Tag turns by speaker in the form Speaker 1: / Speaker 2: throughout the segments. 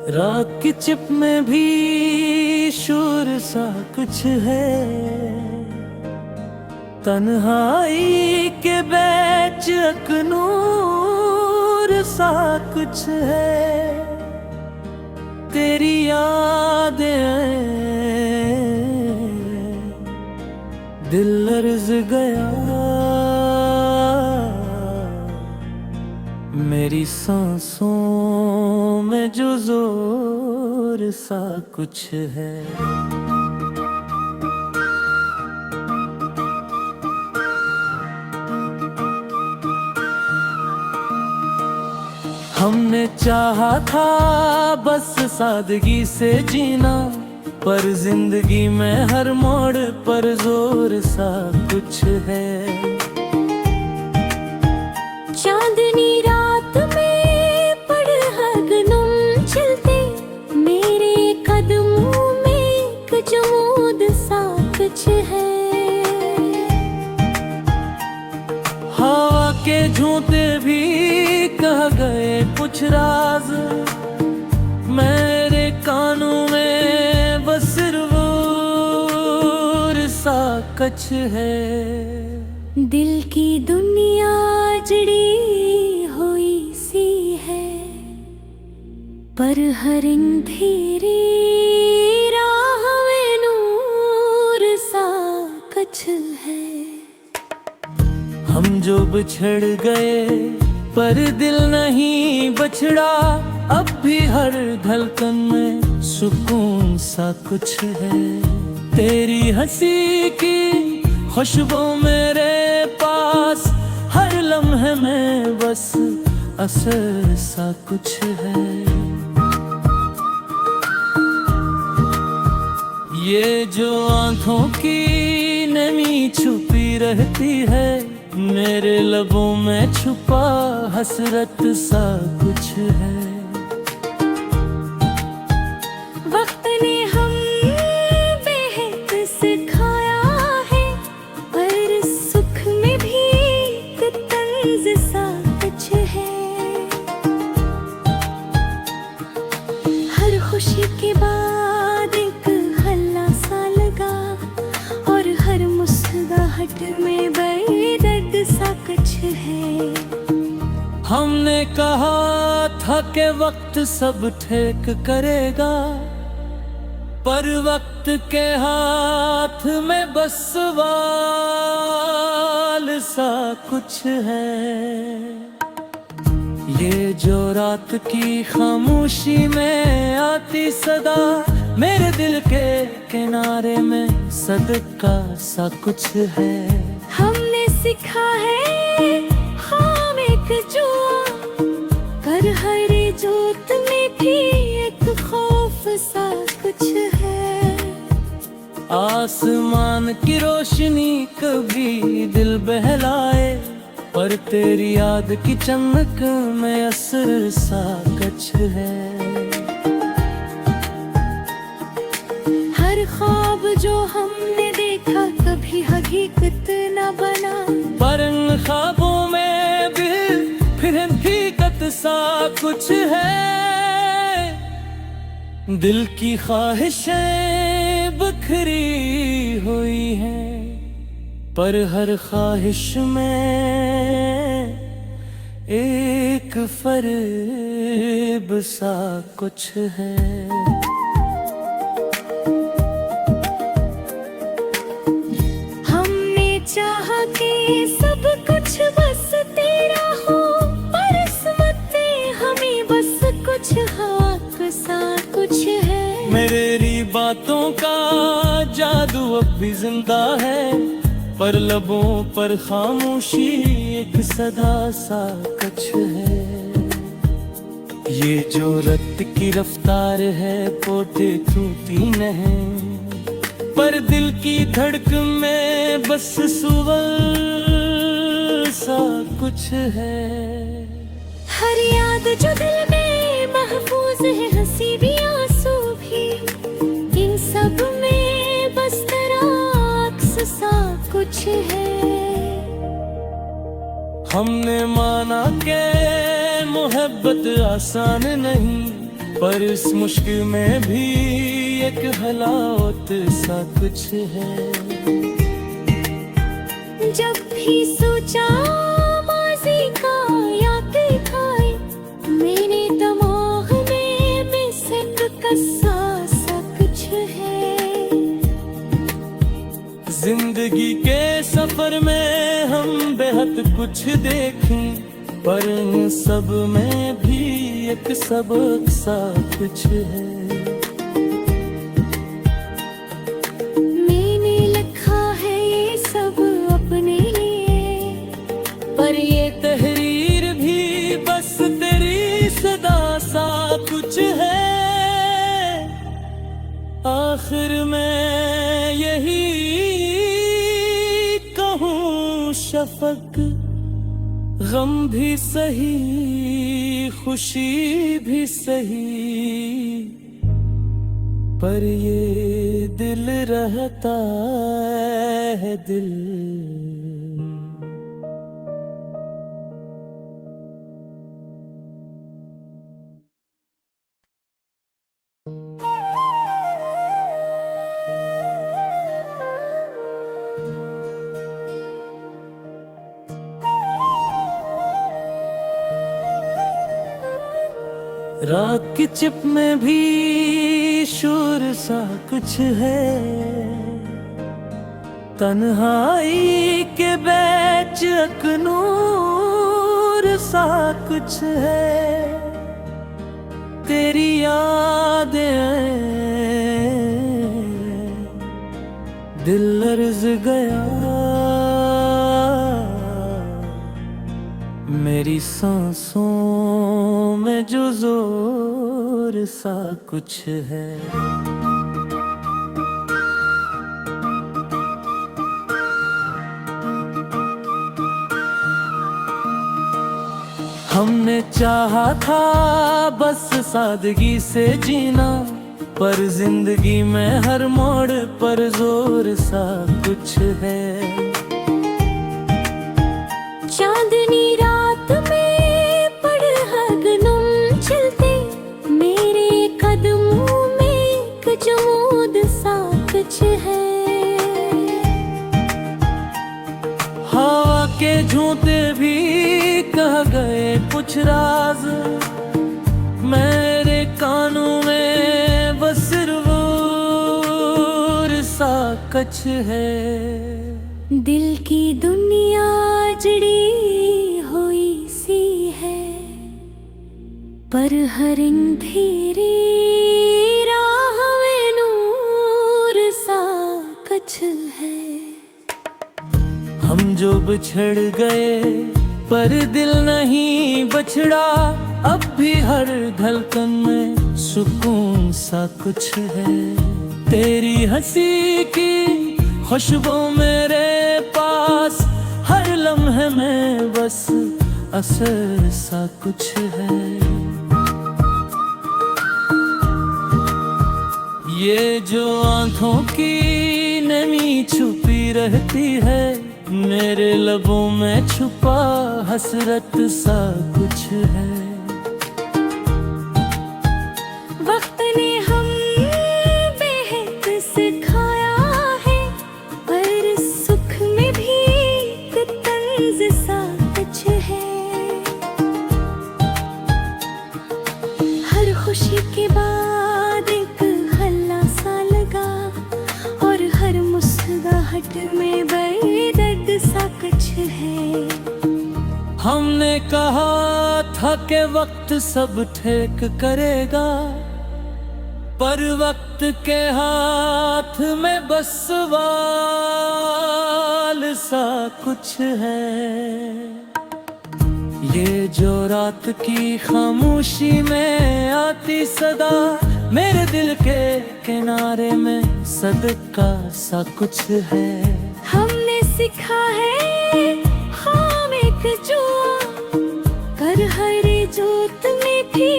Speaker 1: रात की चिप में भी शोर सा कुछ है, तन्हाई के बैच अकनूर सा कुछ है। तेरी यादें दिल लर्ज़ गया, मेरी सांसों में जो जोर सा कुछ है। हमने चाहा था बस सादगी से जीना, पर जिंदगी में हर मोड़ पर जोर सा कुछ है।
Speaker 2: चांदनी रात में पड़ हरगम चलते, मेरे कदमों में एक जमूद सा कुछ है।
Speaker 1: हवा के झोंते भी कह गए कुछ राज, मेरे कानों में बस सिरवोर सा कुछ है।
Speaker 2: दिल की दुनिया जड़ी हुई सी है, पर हर अंधेरी राह में नूर सा कुछ है।
Speaker 1: हम जो बिछड़ गए पर दिल नहीं बछड़ा, अब भी हर धड़कन में सुकून सा कुछ है। तेरी हंसी की खुशबू मेरे पास, हर लम्हे में बस असर सा कुछ है। ये जो आंखों की नमी छुपी रहती है, मेरे लबों में छुपा हसरत सा कुछ है।
Speaker 2: वक्त ने हम बेहद सिखाया है, पर सुख में भी एक तंज सा कुछ है। हर खुशी के बाद एक हल्ला सा लगा, और हर मुस्कुराहट में बेदर्द सा कुछ है।
Speaker 1: हमने कहा था कि वक्त सब ठीक करेगा, पर वक्त के हाथ में बस सवाल सा कुछ है। ये जो रात की खामोशी में आती सदा, मेरे दिल के किनारे में सदका सा कुछ है।
Speaker 2: हमने सीखा है खाम एक जुआ, कर हर जोत में भी एक खौफ सा कुछ है।
Speaker 1: आसमान की रोशनी कभी दिल बहलाए, पर तेरी याद की चमक में असर सा कुछ है।
Speaker 2: हर ख्वाब जो हमने देखा कभी हकीकत न बना,
Speaker 1: पर इन ख्वाबों में भी फिर हकीकत सा कुछ है। दिल की ख्वाहिशें बिखरी हुई हैं, पर हर ख्वाहिश में एक फरेब सा कुछ है।
Speaker 2: हमने चाहा कि सब कुछ बस तेरा हो, पर किस्मत ने हमें बस कुछ खाक सा कुछ है।
Speaker 1: मेरी बातों का जादू अब भी जिंदा है, पर लबों पर खामोशी एक सदा सा कुछ है। ये जो रत की रफ्तार है वो देखती नहीं, पर दिल की धड़कन में बस सुवल सा कुछ है।
Speaker 2: हर याद जो दिल में महफूज है, हंसी भी आंसू भी, इन सब में बस तेरा अक्स सा कुछ है।
Speaker 1: हमने माना के मोहब्बत आसान नहीं, पर इस मुश्किल में भी एक हलावत सा कुछ है।
Speaker 2: जब भी सोचा माज़ी का याद खाए, मेरे दिमाग में सिर्फ कसा सा कुछ है।
Speaker 1: जिंदगी के सफर में हम बेहद कुछ देखें, पर इन सब में भी एक सबक सा कुछ है।
Speaker 2: मैंने लिखा है ये सब अपने लिए,
Speaker 1: पर ये तहरीर भी बस तेरी सदा सा कुछ है। आखिर में यही कहूँ शफक, गम भी सही खुशी भी सही, पर ये दिल रहता है दिल। रात की चिप में भी शोर सा कुछ है, तन्हाई के बैच अकनूर सा कुछ है। तेरी यादें दिल लर्ज गया, मेरी सांसों में जो जोर सा कुछ है। हमने चाहा था बस सादगी से जीना, पर जिंदगी में हर मोड़ पर जोर सा कुछ है।
Speaker 2: चांदनी रात में पड़गनम चलते, मेरे कदमों में एक जमूद सा कुछ है।
Speaker 1: हवा के झोंते भी कह गए कुछ राज, मेरे कानों में बस सिर्फ सा कुछ है।
Speaker 2: दिल की दुनिया जड़ी हुई सी है, पर हर अंधेरी राह में नूर सा कुछ है।
Speaker 1: हम जो बिछड़ गए पर दिल नहीं बछड़ा, अब भी हर धड़कन में सुकून सा कुछ है। तेरी हंसी की खुशबू मेरे पास, हर लम्हे में बस असर सा कुछ है। ये जो आंखों की नमी छुपी रहती है, मेरे लबों में छुपा हसरत सा कुछ है।
Speaker 2: वक्त ने हम बेहद सिखाया है, पर सुख में भी एक तंज सा कुछ है। हर खुशी के बाद एक हल्ला सा लगा, और हर मुस्कुराहट में बेदर्द सा कुछ है।
Speaker 1: हमने कहा था कि वक्त सब ठीक करेगा, पर वक्त के हाथ में बस सवाल सा कुछ है। ये जो रात की खामोशी में आती सदा, मेरे दिल के किनारे में सदका सा कुछ है।
Speaker 2: हमने सीखा है हम एक जुआ, पर हर जोत में भी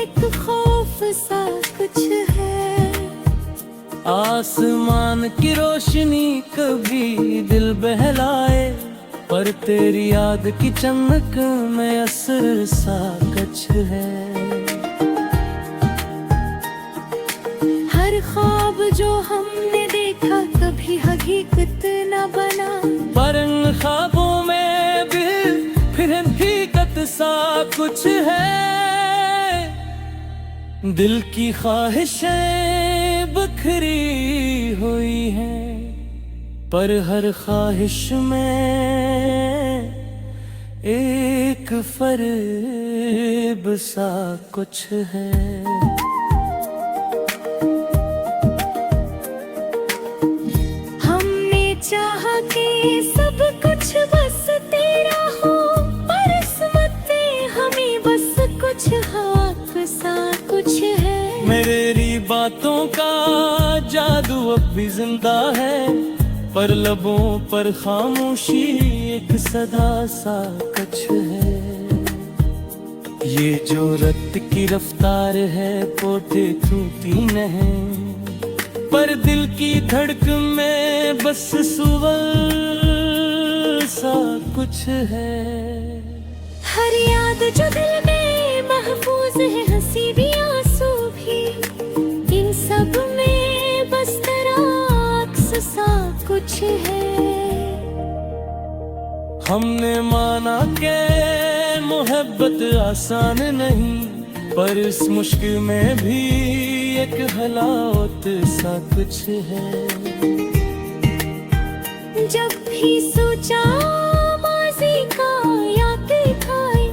Speaker 2: एक खौफ सा कुछ है।
Speaker 1: आसमान की रोशनी कभी दिल बहलाए, पर तेरी याद की चमक में असर सा कुछ है।
Speaker 2: हर ख्वाब जो हमने देखा कभी हकीकत न बना,
Speaker 1: पर इन ख्वाबों में भी फिर हकीकत सा कुछ है। दिल की ख्वाहिशें बिखरी हुई हैं, पर हर ख्वाहिश में एक फरेब सा कुछ है।
Speaker 2: हमने चाहा कि सब कुछ बस तेरा हो, पर किस्मत में हमें बस कुछ हाक सा कुछ है।
Speaker 1: मेरी बातों का जादू अब भी जिंदा है, पर लबों पर खामोशी एक सदा सा कुछ है। ये जो रत की रफ्तार है पोते टूटी नहीं, पर दिल की धड़कन में बस सुवल सा कुछ है।
Speaker 2: हर याद जो दिल में महफूज है, हंसी भी आंसू भी, इन सब में बस तेरा अक्स सा कुछ है।
Speaker 1: हमने माना के मोहब्बत आसान नहीं, पर इस मुश्किल में भी एक हलावत सा कुछ है।
Speaker 2: जब भी सोचा माज़ी का याद खाए,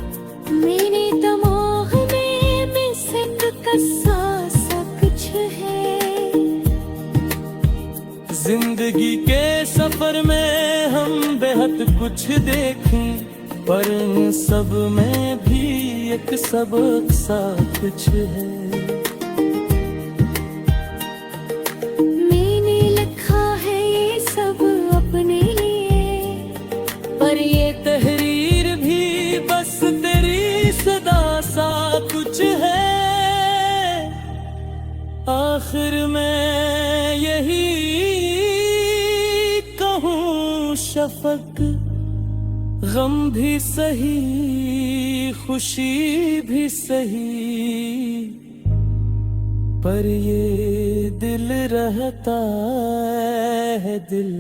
Speaker 2: मेरे दिमाग में मिसक कसा सा कुछ है।
Speaker 1: जिंदगी के सफर में हम बेहद कुछ देखें, पर इन सब में भी एक सबक सा कुछ है।
Speaker 2: मैंने लिखा है ये सब अपने लिए,
Speaker 1: पर ये तहरीर भी बस तेरी सदा सा कुछ है। आखिर में यही कहूँ शफक, गम भी सही खुशी भी सही, पर ये दिल रहता है दिल।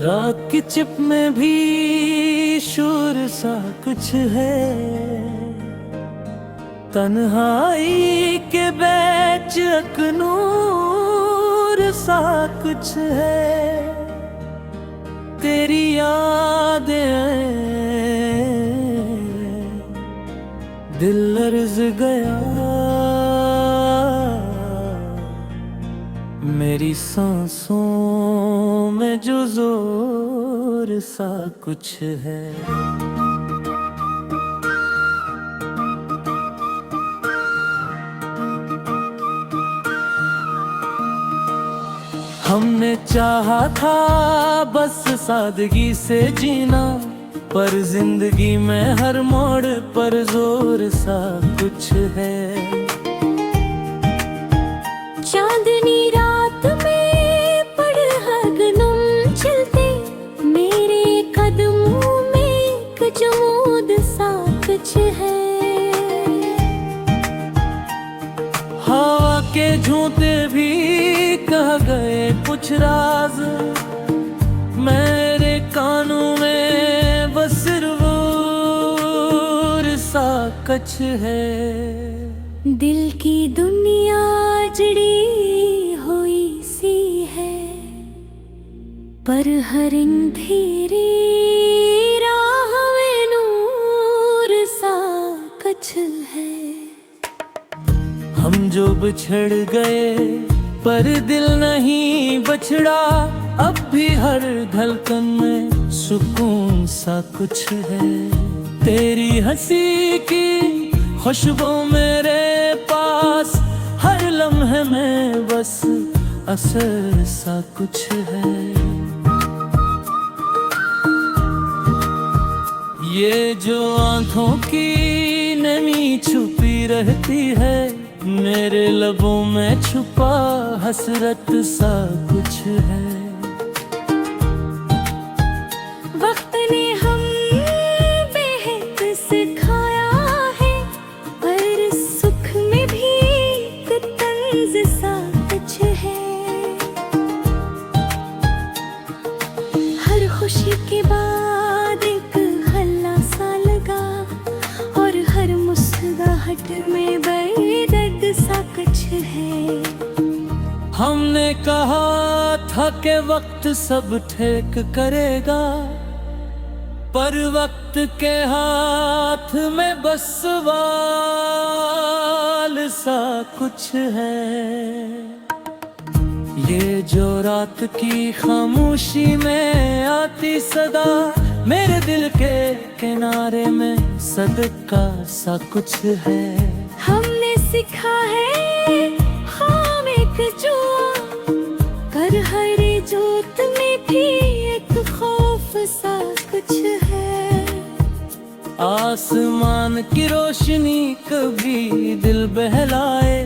Speaker 1: रात की चिप में भी शोर सा कुछ है, तन्हाई के बैच अकनूर सा कुछ है। तेरी यादें दिल लर्ज़ गया, मेरी सांसों में जो जोर सा कुछ है। हमने चाहा था बस सादगी से जीना, पर जिंदगी में हर मोड़ पर जोर सा कुछ है।
Speaker 2: चांदनी रात में पड़ हरगम चलते, मेरे कदमों में एक जमूद सा कुछ है।
Speaker 1: हवा के झोंते भी कह गए कुछ राज, मेरे कानों में बस रूर सा कुछ है।
Speaker 2: दिल की दुनिया जड़ी हुई सी है, पर हर अंधेरी राह में नूर सा कुछ है।
Speaker 1: हम जो बिछड़ गए पर दिल नहीं बछड़ा, अब भी हर धड़कन में सुकून सा कुछ है। तेरी हंसी की खुशबू मेरे पास, हर लम्हे में बस असर सा कुछ है। ये जो आंखों की नमी छुपी रहती है, मेरे लबों में छुपा हसरत सा कुछ है।
Speaker 2: वक्त ने हम बेहद सिखाया है, पर सुख में भी एक तंज सा कुछ है। हर खुशी के बाद एक हल्ला सा लगा, और हर मुस्कुराहट में बेदर्द सा कुछ है।
Speaker 1: हमने कहा था कि वक्त सब ठीक करेगा, पर वक्त के हाथ में बस सवाल सा कुछ है। ये जो रात की खामोशी में आती सदा, मेरे दिल के किनारे में सदका सा कुछ है।
Speaker 2: हमने सीखा है खामिक जुआ, कर हर जोत में भी एक खौफ सा कुछ है।
Speaker 1: आसमान की रोशनी कभी दिल बहलाए,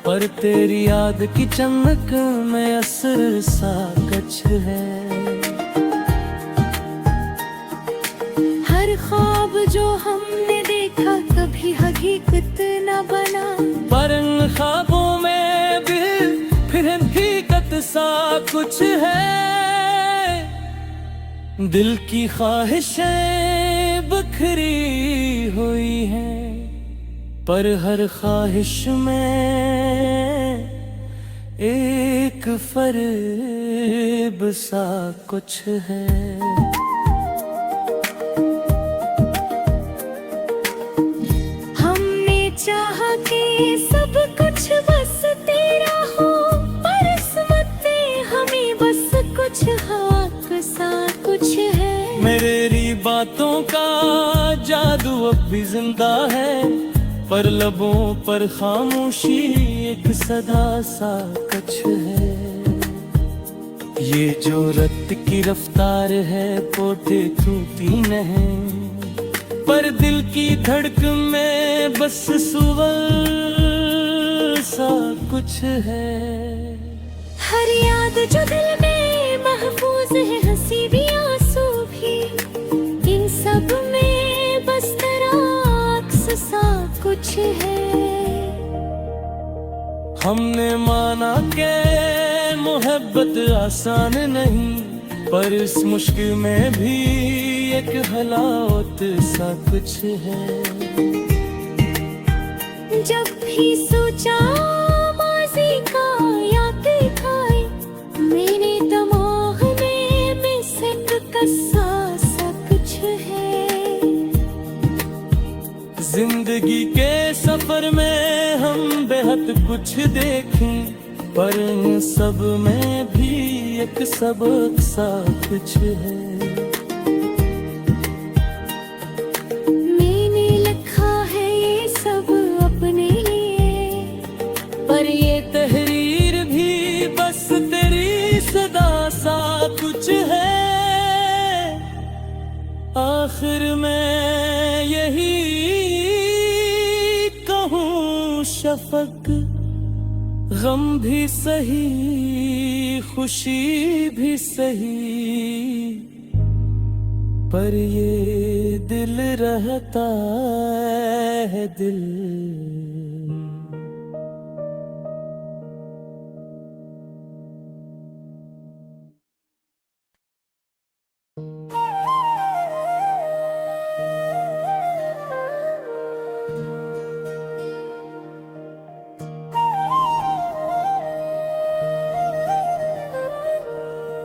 Speaker 1: पर तेरी याद की चमक में असर सा कुछ है।
Speaker 2: हर ख्वाब जो हमने देखा कभी हकीकत न बना,
Speaker 1: पर इन ख्वाबों में भी फिर हकीकत सा कुछ है। दिल की ख्वाहिशें बिखरी हुई हैं, पर हर ख्वाहिश में एक फरेब सा कुछ है।
Speaker 2: हमने चाहा कि सब कुछ बस तेरा हो, पर किस्मत ने हमें बस कुछ हक सा कुछ है।
Speaker 1: मेरी बातों का जादू अब भी जिंदा है, पर लबों पर खामोशी एक सदा सा कुछ है। ये जो रत की रफ्तार है वो देखती नहीं, पर दिल की धड़कन में बस सुवल सा कुछ है।
Speaker 2: हर याद जो दिल में महफूज है, हंसी भी आंसू भी, इन सब में बस तेरा अक्स सा कुछ है।
Speaker 1: हमने माना के मोहब्बत आसान नहीं, पर इस मुश्किल में भी एक हलावत सा कुछ है।
Speaker 2: जब भी सोचा माज़ी का याद खाए, मेरे दिमाग में मिसक कसा सा कुछ है।
Speaker 1: जिंदगी के सफर में हम बेहद कुछ देखें, पर इन सब में भी एक सबक सा कुछ है।
Speaker 2: मैंने लिखा है ये सब अपने लिए,
Speaker 1: पर ये तहरीर भी बस तेरी सदा सा कुछ है। आखिर में यही कहूँ, शफक गम भी सही, खुशी भी सही, पर ये दिल रहता है दिल।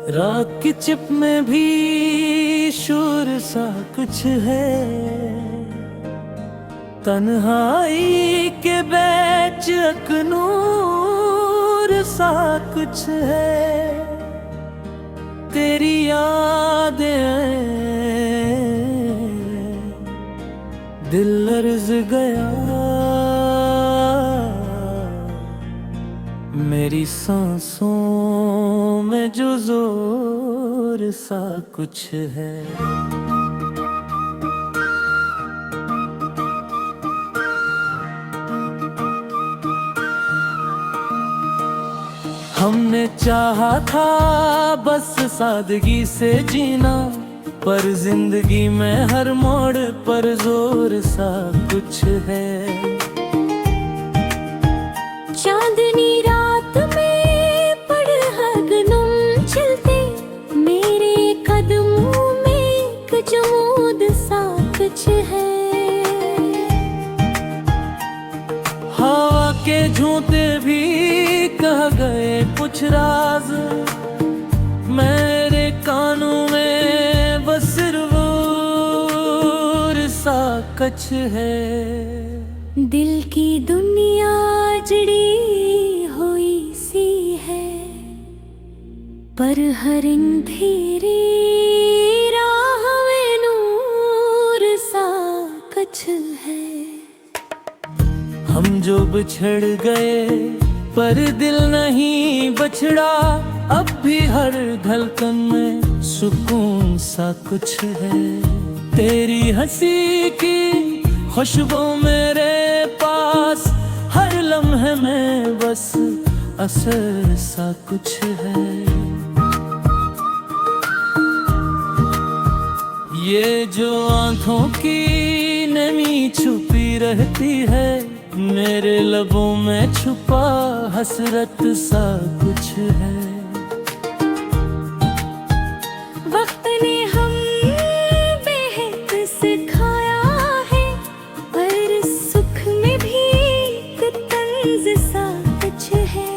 Speaker 1: रात की चिप में भी शोर सा कुछ है, तन्हाई के बैच अकनूर सा कुछ है। तेरी यादें दिल लर्ज गया, मेरी सांसों में जो जोर सा कुछ है। हमने चाहा था बस सादगी से जीना, पर जिंदगी में हर मोड़ पर जोर सा कुछ है।
Speaker 2: चांदनी रात में पड़गनम चलते, मेरे कदमों में एक जमूद सा कुछ है।
Speaker 1: हवा के झूठे भी कह गए कुछ राज, मेरे कानों में बस सिर्फ सा कुछ है।
Speaker 2: दिल की दुनिया जड़ी हुई सी है, पर हर अंधेरी राह में नूर सा कुछ है।
Speaker 1: हम जो बिछड़ गए पर दिल नहीं बछड़ा, अब भी हर धड़कन में सुकून सा कुछ है। तेरी हंसी की खुशबू मेरे पास, हर लम्हे में बस असर सा कुछ है। ये जो आंखों की नमी छुपी रहती है, मेरे लबों में छुपा हसरत सा कुछ है।
Speaker 2: वक्त ने हम बेहद सिखाया है, पर सुख में भी एक तंज सा कुछ है।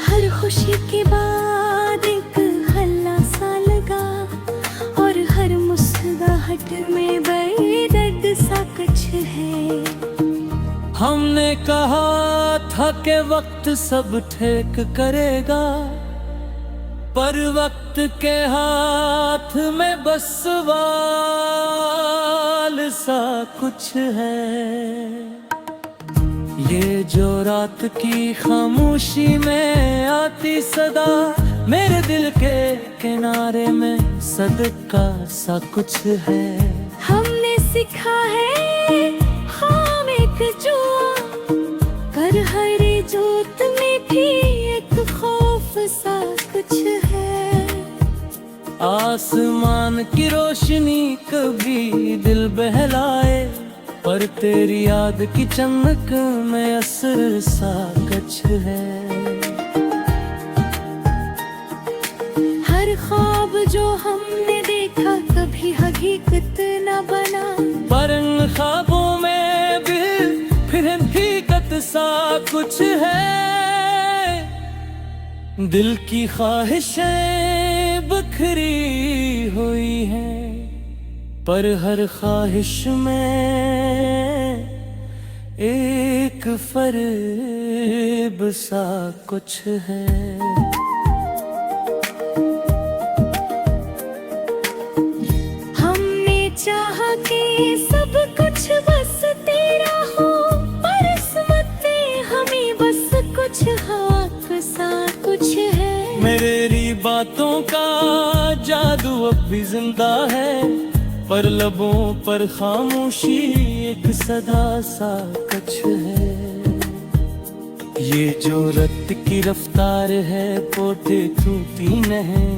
Speaker 2: हर खुशी के बाद एक हल्ला सा लगा, और हर मुस्कुराहट में बेदर्द सा कुछ है।
Speaker 1: हमने कहा था कि वक्त सब ठीक करेगा, पर वक्त के हाथ में बस सवाल सा कुछ है। ये जो रात की खामोशी में आती सदा, मेरे दिल के किनारे में सदका सा कुछ है।
Speaker 2: हमने सीखा है हम एक जुआ, पर हर जोत में भी एक खौफ सा कुछ है।
Speaker 1: आसमान की रोशनी कभी दिल बहलाए, पर तेरी याद की चमक में असर सा कुछ है।
Speaker 2: हर ख्वाब जो हमने देखा कभी हकीकत न बना,
Speaker 1: पर इन ख्वाबों में भी फिर हकीकत सा कुछ है। दिल की ख्वाहिशें बिखरी हुई हैं, पर हर ख्वाहिश में एक फरेब सा कुछ है।
Speaker 2: हमने चाहा कि सब कुछ बस तेरा हो, पर किस्मत में हमें बस कुछ हक सा कुछ है।
Speaker 1: मेरी बातों का जादू अब भी जिंदा है, पर लबों पर खामोशी एक सदा सा कुछ है। ये जो रत की रफ्तार है वो देखती नहीं,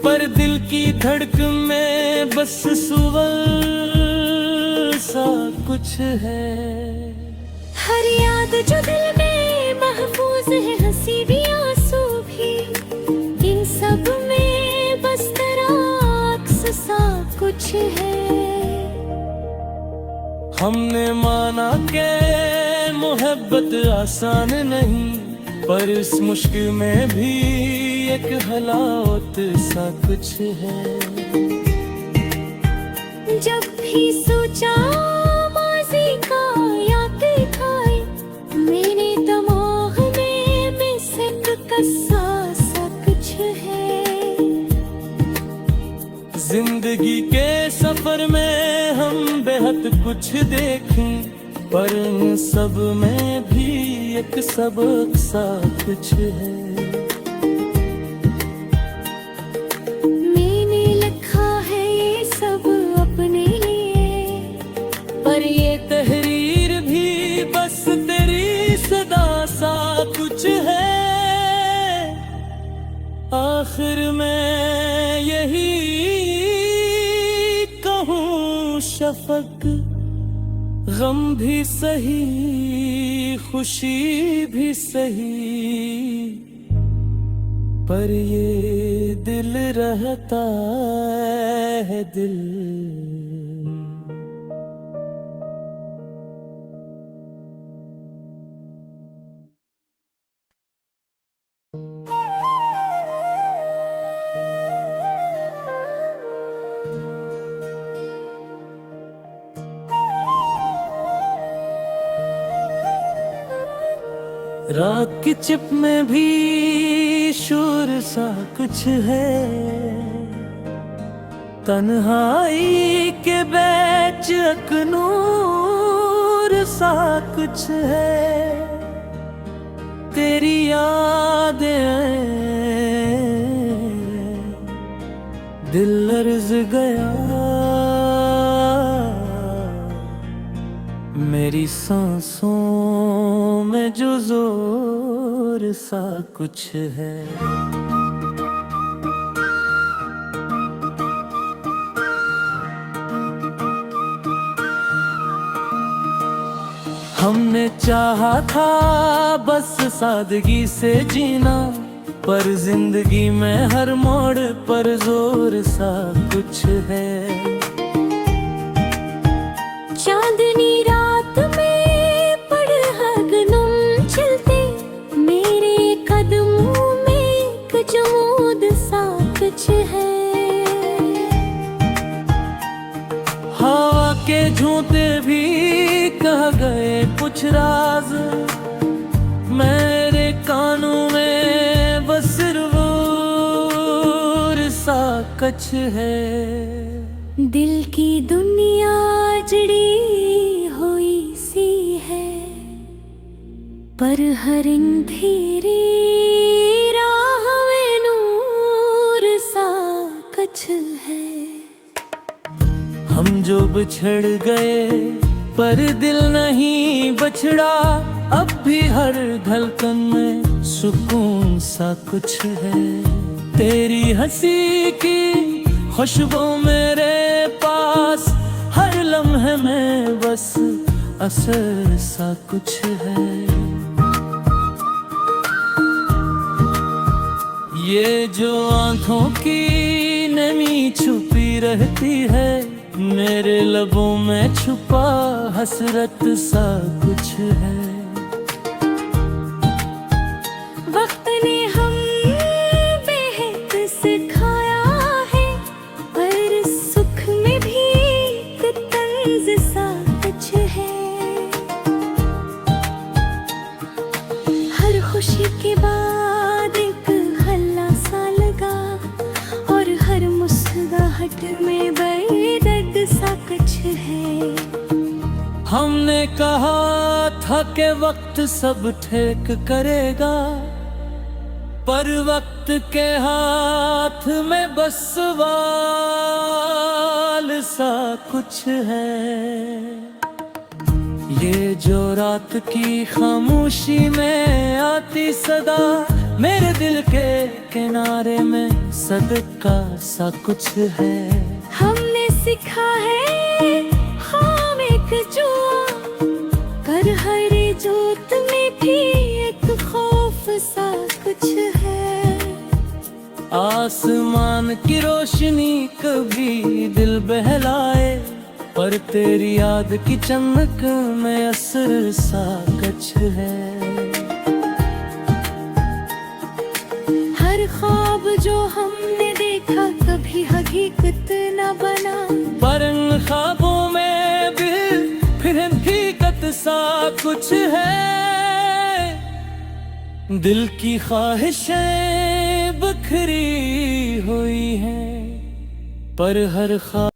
Speaker 1: पर दिल की धड़कन में बस सुवल सा कुछ है।
Speaker 2: हर याद जो दिल में महफूज है, हंसी भी आंसू भी, इन सब में बस तेरा अक्स सा कुछ है।
Speaker 1: हमने माना के मोहब्बत आसान नहीं, पर इस मुश्किल में भी एक हलावत सा कुछ है।
Speaker 2: जब भी सोचा माज़ी का याद खाए, मेरे दिमाग में मिसक कसा सा कुछ है।
Speaker 1: जिंदगी के सफर में हम बेहद कुछ देखें, पर इन सब में भी एक सबक सा कुछ है।
Speaker 2: मैंने लिखा है ये सब अपने लिए,
Speaker 1: पर ये तहरीर भी बस तेरी शफक, गम भी सही खुशी भी सही, पर ये दिल रहता है दिल। रात की चिप में भी शोर सा कुछ है, तन्हाई के बैच अकनूर सा कुछ है। तेरी यादें दिल लर्ज गया, मेरी सांसों में जो जोर सा कुछ है। हमने चाहा था बस सादगी से जीना, पर जिंदगी में हर मोड़ पर जोर सा कुछ है।
Speaker 2: चांदनी रात में पड़हगनम चलते, मेरे कदमों में कजमूद सा कुछ है।
Speaker 1: हवा के झूठे भी कह गए कुछ राज, मेरे कानों में बस सिर्फ सा कुछ है।
Speaker 2: दिल की दुनिया जड़ी हुई सी है, पर हर अंधेरी राह में नूर सा कुछ है।
Speaker 1: हम जो बिछड़ गए पर दिल नहीं बछड़ा, अब भी हर धड़कन में सुकून सा कुछ है। तेरी हंसी की खुशबू मेरे पास, हर लम्हे में बस असर सा कुछ है। ये जो आंखों की नमी छुपी रहती है, मेरे लबों में छुपा हसरत सा कुछ है।
Speaker 2: वक्त ने हम बेहद सिखाया है, पर सुख में भी एक तंज सा कुछ है। हर खुशी के बाद एक हल्ला सा लगा, और हर मुस्कुराहट में बेदर्द सा कुछ है।
Speaker 1: हमने कहा था कि वक्त सब ठीक करेगा, पर वक्त के हाथ में बस सवाल सा कुछ है। ये जो रात की खामोशी में आती सदा, मेरे दिल के किनारे में सदका सा कुछ है।
Speaker 2: हमने सीखा है खामिक जो कर हर जोत में भी एक खौफ सा कुछ है।
Speaker 1: आसमान की रोशनी कभी दिल बहलाए, पर तेरी याद की चमक में असर सा कुछ है।
Speaker 2: हर ख्वाब जो हमने देखा कभी हकीकत न बना,
Speaker 1: पर इन ख्वाबों में भी फिर हकीकत सा कुछ है। दिल की ख्वाहिशें बिखरी हुई हैं, पर हर ख्वाब